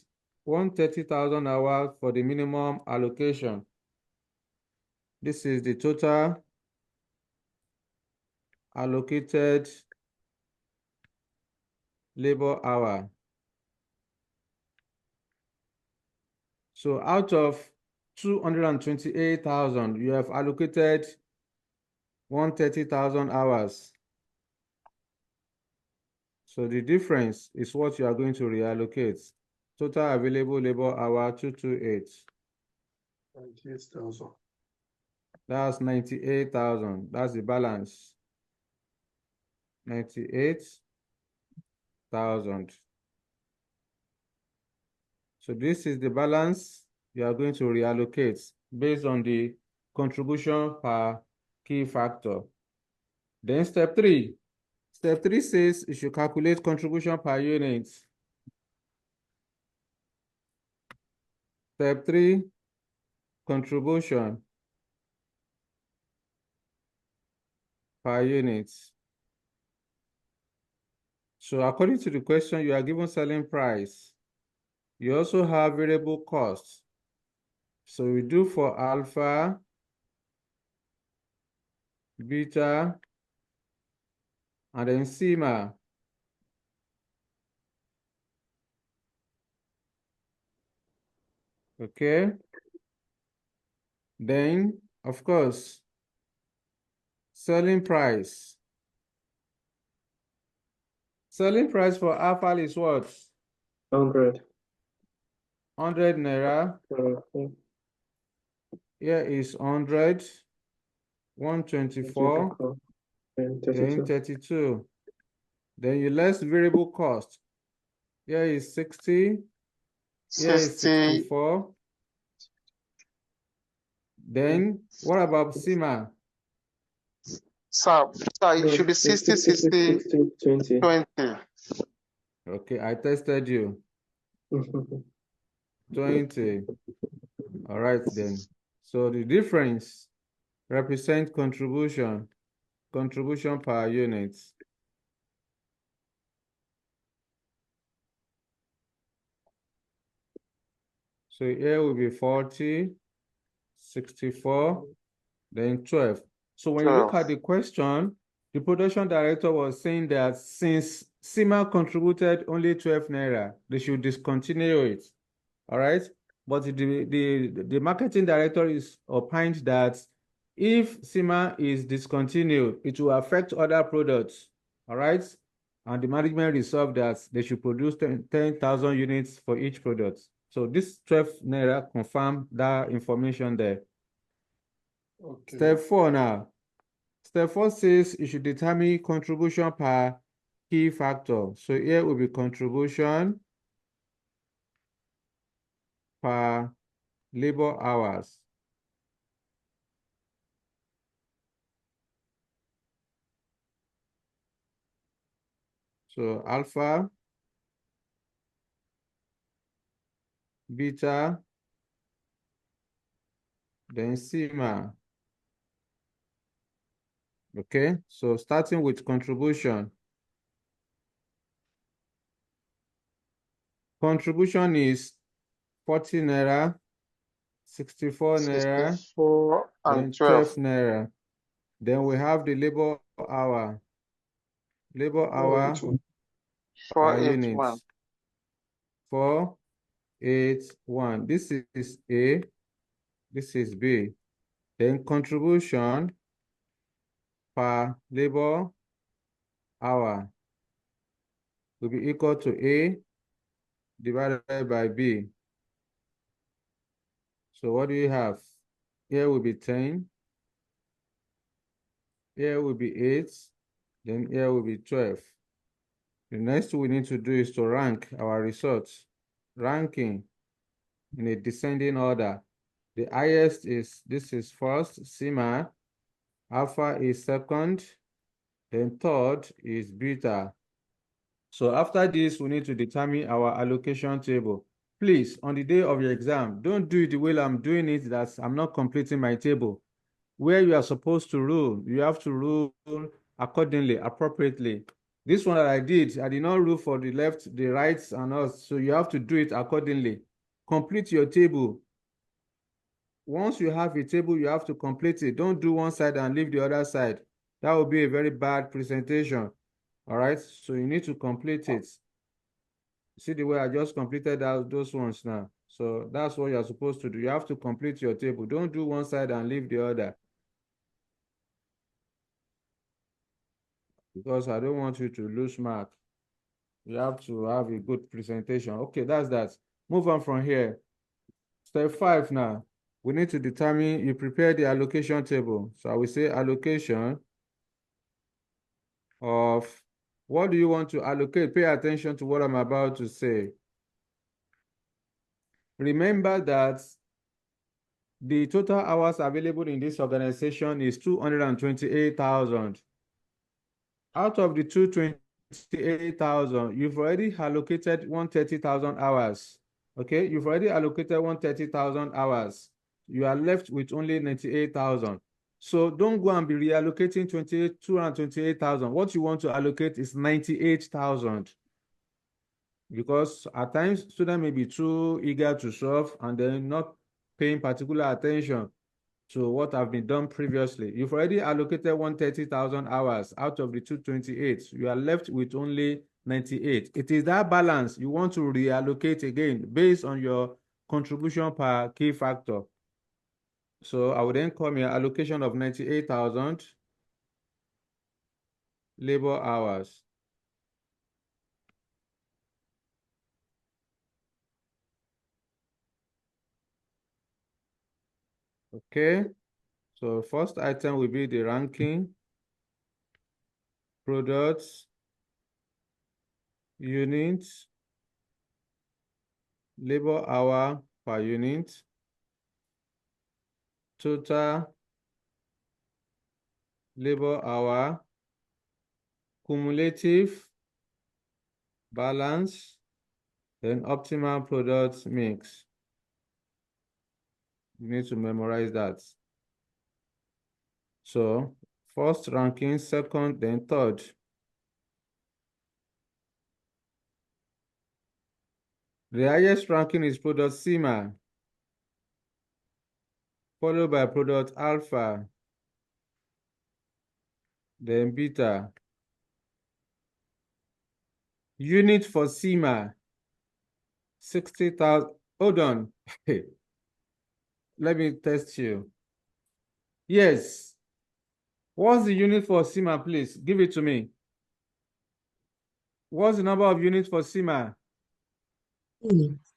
130,000 hours for the minimum allocation. This is the total allocated labor hour. So out of 228,000, you have allocated 130,000 hours. So the difference is what you are going to reallocate. Total available labor hour 228. 98,000. That's 98,000. That's the balance. 98,000. So this is the balance you are going to reallocate based on the contribution per key factor. Then step 3. Step 3 says you should calculate contribution per unit. Step 3, contribution per unit. So according to the question, you are given selling price. You also have variable costs. So we do for alpha, beta, and then sigma. Okay. Then, of course, selling price. Selling price for alpha is what? 100. 100 naira. Here is 100, 124, 124, and then 32. 32. Then you less variable cost. Here is 60, here is 60. 64. Then what about SIMA? Sir, it should be It's 60, 60, 20. 20. Okay, I tested you. 20. All right then. So the difference represent contribution per unit. So here will be 40, 64, then 12. So when you look at the question, the production director was saying that since SIMA contributed only 12 naira, they should discontinue it. All right. But the marketing director is opined that if SIMA is discontinued, it will affect other products. All right. And the management resolved that they should produce 10,000 units for each product. So this 12 naira confirm that information there. Okay. Step 4 now. Step 4 says you should determine contribution per key factor. So here will be contribution per labor hours. So alpha, beta, then sigma. Okay, so starting with contribution. Contribution is 40 naira, 64 naira, 64 then and 12 12. naira. Then we have the labor hour. Labor hour 481. per unit. 481. 481. This is A, this is B. Then contribution per labor hour will be equal to A divided by B. So what do you have? Here will be 10. Here will be 8. Then here will be 12. The next we need to do is to rank our results. Ranking in a descending order. The highest is, this is first, sigma. Alpha is second. Then third is beta. So after this, we need to determine our allocation table. Please, on the day of your exam, don't do it the way I'm doing it, that I'm not completing my table. Where you are supposed to rule, you have to rule accordingly, appropriately. This one that I did not rule for the left, the right, and us. So you have to do it accordingly. Complete your table. Once you have a table, you have to complete it. Don't do one side and leave the other side. That will be a very bad presentation. All right, so you need to complete it. See the way I just completed those ones now. So that's what you're supposed to do. You have to complete your table. Don't do one side and leave the other. Because I don't want you to lose mark. You have to have a good presentation. Okay, that's that. Move on from here. Step 5 now. We need to determine, you prepare the allocation table. So I will say allocation of, what do you want to allocate? Pay attention to what I'm about to say. Remember that the total hours available in this organization is 228,000. Out of the 228,000, you've already allocated 130,000 hours. Okay, you've already allocated 130,000 hours. You are left with only 98,000. So don't go and be reallocating 228,000. What you want to allocate is 98,000. Because at times, students may be too eager to solve and then not paying particular attention to what have been done previously. You've already allocated 130,000 hours out of the 228. You are left with only 98. It is that balance you want to reallocate again based on your contribution per key factor. So I would then come here, allocation of 98,000 labor hours. Okay, so first item will be the ranking, products, units, labor hour per unit, total labor hour, cumulative, balance, then optimal product mix. You need to memorize that. So first ranking, second, then third. The highest ranking is product sigma, followed by product alpha, then beta. Unit for sigma, 60,000. Hold on. Let me test you. Yes. What's the unit for sigma, please? Give it to me. What's the number of units for sigma?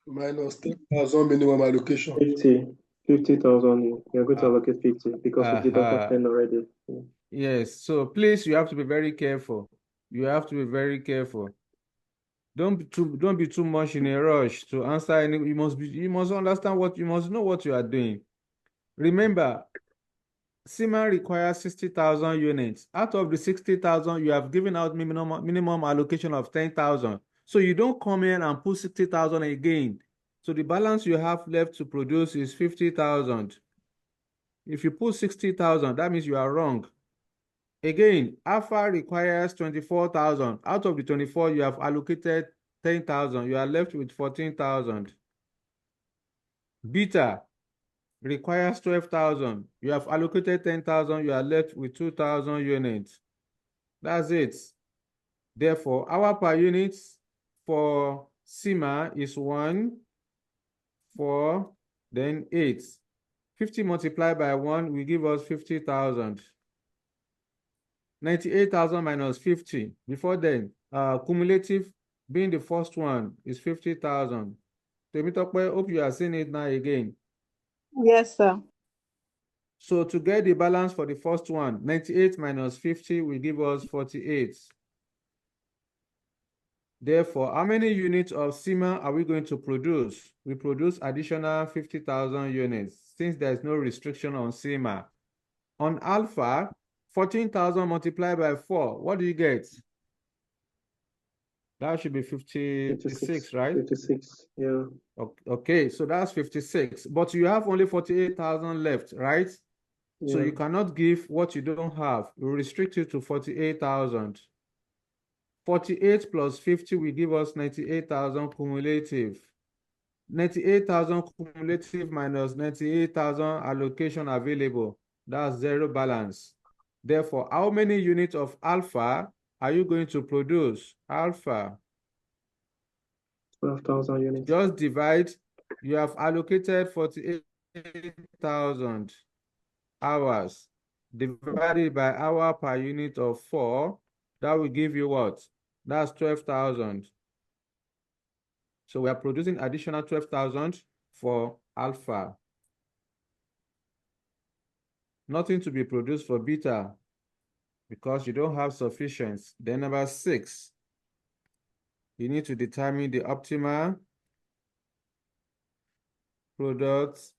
Minus 10,000 minimum allocation. 50,000. You're going to allocate 50 because we deducted 10 already. Yes. So please, you have to be very careful. You have to be very careful. Don't be too much in a rush to answer any. You must understand you must know what you are doing. Remember, SEMA requires 60,000 units. Out of the 60,000, you have given out minimum allocation of 10,000. So you don't come in and put 60,000 again. So the balance you have left to produce is 50,000. If you put 60,000, that means you are wrong. Again, alpha requires 24,000. Out of the 24, you have allocated 10,000. You are left with 14,000. Beta requires 12,000. You have allocated 10,000. You are left with 2,000 units. That's it. Therefore, hour per unit for SEMA is 1, 4, then 8. 50 multiplied by 1 will give us 50,000. 98,000 minus 50. Before then, cumulative being the first one is 50,000. Temitope, hope you are seeing it now again. Yes, sir. So to get the balance for the first one, 98 minus 50 will give us 48. Therefore, how many units of SEMA are we going to produce? We produce additional 50,000 units since there is no restriction on SEMA. On alpha, 14,000 multiplied by 4, what do you get? That should be 56, right? 56, yeah. Okay, so that's 56. But you have only 48,000 left, right? So Yeah. you cannot give what you don't have. We restrict it to 48,000. 48 plus 50 will give us 98,000 cumulative. 98,000 cumulative minus 98,000 allocation available. That's zero balance. Therefore, how many units of alpha are you going to produce? Alpha. 12,000 units. Just divide. You have allocated 48,000 hours divided by hour per unit of 4. That will give you what? That's 12,000. So we are producing additional 12,000 for alpha. Nothing to be produced for beta because you don't have sufficiency. Then number 6, you need to determine the optimal product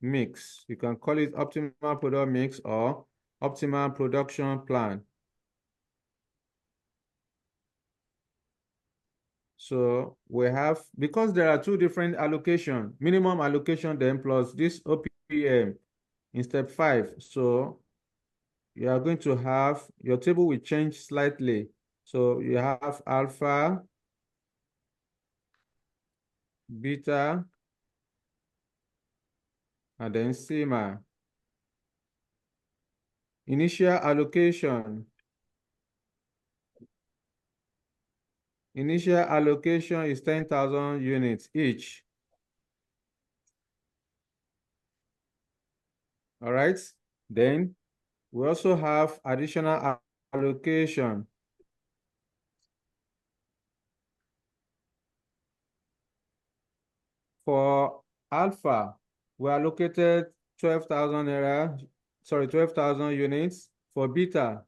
mix. You can call it optimal product mix or optimal production plan. So we have, because there are two different allocation, minimum allocation then plus this OPM in step 5. So you are going to have, your table will change slightly. So you have alpha, beta, and then sigma. Initial allocation. Initial allocation is 10,000 units each. All right. Then we also have additional allocation. For alpha, we allocated 12,000 12,000 units. For beta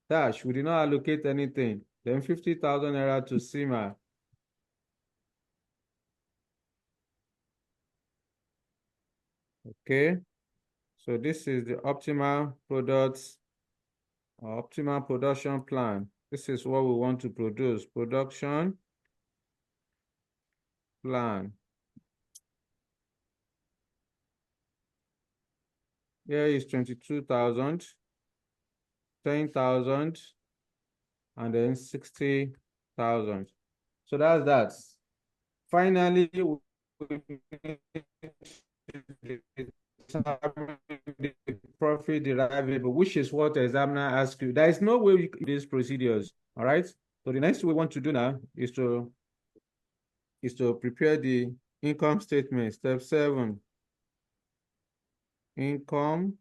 dash, we did not allocate anything. Then 50,000 naira to sigma. Okay. So this is the optimal products or optimal production plan. This is what we want to produce. Production plan. Here is 22,000, 10,000, and then 60,000. So that's that. Finally, the profit derivable, which is what the examiner asks you. There is no way you can do these procedures. All right. So the next thing we want to do now is to prepare the income statement. Step 7. Income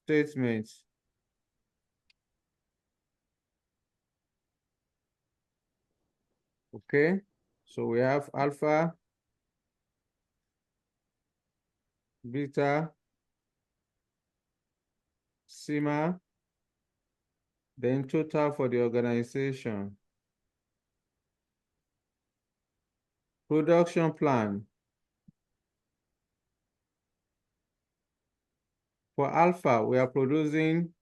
statement. Okay. So we have alpha, beta, sigma, then total for the organization. Production plan. For alpha, we are producing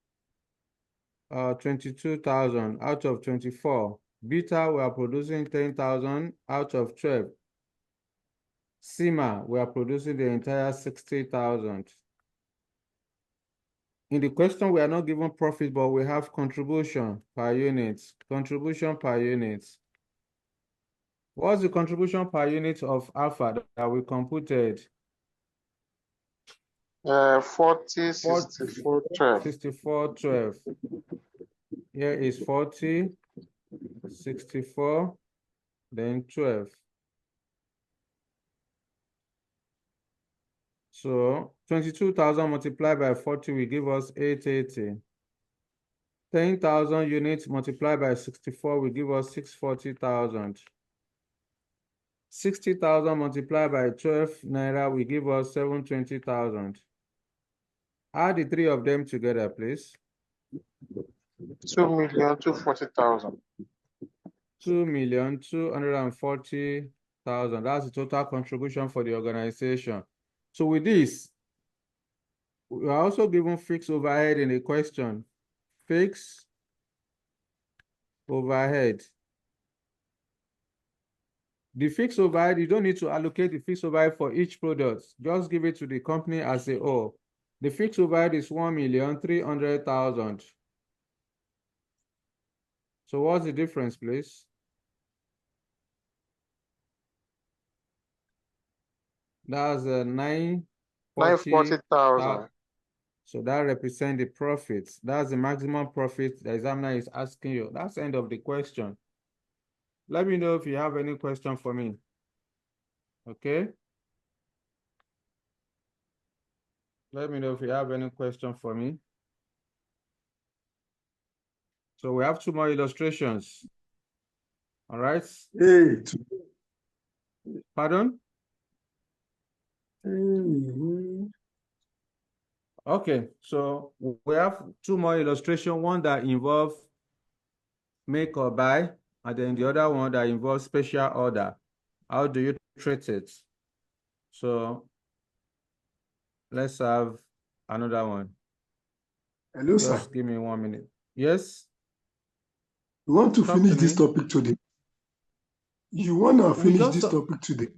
22,000 out of 24. Beta, we are producing 10,000 out of 12. Sigma, we are producing the entire 60,000. In the question, we are not given profit, but we have contribution per unit. Contribution per unit. What's the contribution per unit of alpha that we computed? 40, 64, 12. 64, 12. Here is 40, 64, then 12. So 22,000 multiplied by 40 will give us 880. 10,000 units multiplied by 64 will give us 640,000. 60,000 multiplied by 12 naira will give us 720,000. Add the three of them together, please. 2,240,000. 2,240,000. That's the total contribution for the organization. So with this, we are also given fixed overhead in the question. Fixed overhead. The fixed overhead, you don't need to allocate the fixed overhead for each product. Just give it to the company as a whole. The fixed overhead is 1,300,000. So what's the difference, please? That's 940,000. So that represents the profits. That's the maximum profit the examiner is asking you. That's the end of the question. Let me know if you have any question for me. Okay? Let me know if you have any question for me. So we have 2 more illustrations. All right? Hey. Pardon? Okay, so we have 2 more illustrations, one that involves make or buy, and then the other one that involves special order. How do you treat it? So let's have another one. Hello, Just sir. give me 1 minute. Yes? You want to Talk finish to this me. topic today? You want to We finish just this topic today?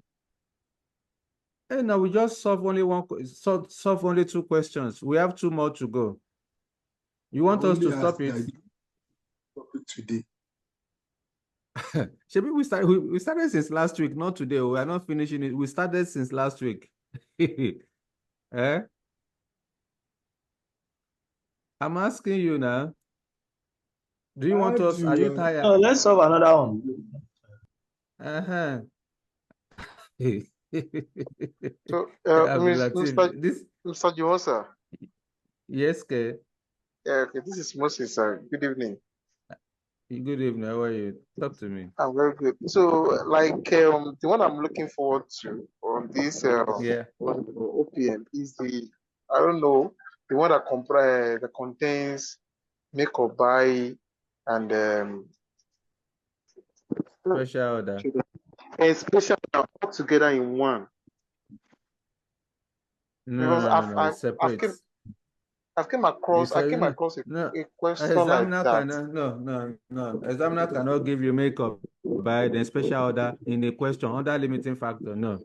Hey, no, we just solve only solve only 2 questions. We have 2 more to go. You I want us only to asked stop it? that topic today. Shebi, we started since last week, not today. We are not finishing it. We started since last week. Eh? I'm asking you now. Do you want How us? do Are you you? tired? No, let's solve another one. Uh-huh. So, Abdulateef, this Mr. Johnson, yes, Ke. yeah, okay, this is Moses, sir. Good evening. Good evening. How are you? Talk to me. I'm very good. So, like, the one I'm looking forward to on this Yeah. OPM is I don't know, the one that contains make or buy and Special order. a special all together in one. Because No. It's separate. I've came You across said, no. a question like Examiner that. cannot, no. Examiner cannot give you make or buy then special order in a question under limiting factor. No.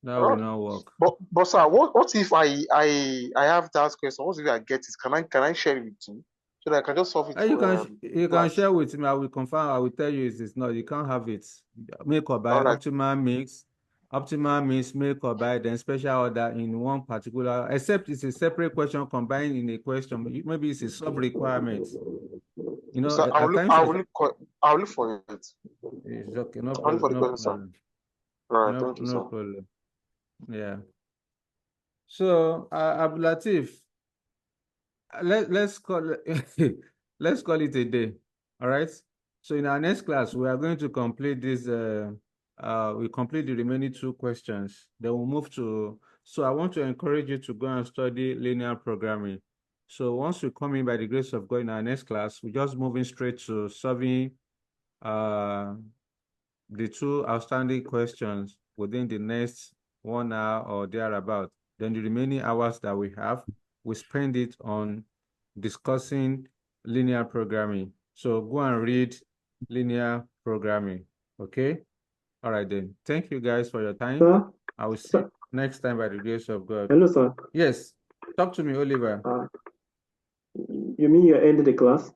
That will Oh, not work. but sir, what if I have that question? What if I get it? Can I share it with you so that I can just solve it You can flat? share with me. I will confirm. I will tell you it's not. You can't have it. Make or buy All right. optimal mix, make or buy, then special order in one particular. Except it's a separate question combined in a question. Maybe it's a sub requirement. So At times I'll look for it. it's okay. No I'll look for problem. the No question, sir. problem. All right, thank you, No sir. problem. Yeah. So, Abdulateef, let's call let's call it a day. All right. So in our next class, we are going to complete this. We complete the remaining 2 questions. Then we'll move to. So I want to encourage you to go and study linear programming. So once we come in by the grace of God in our next class, we're just moving straight to solving the 2 outstanding questions within the next 1 hour or thereabout. Then the remaining hours that we have, we spend it on discussing linear programming. So go and read linear programming. Okay? All right then. Thank you guys for your time. Sir, I will see sir, you next time by the grace of God. hello, sir. Yes. Talk to me, Oliver. You mean you're ending the class?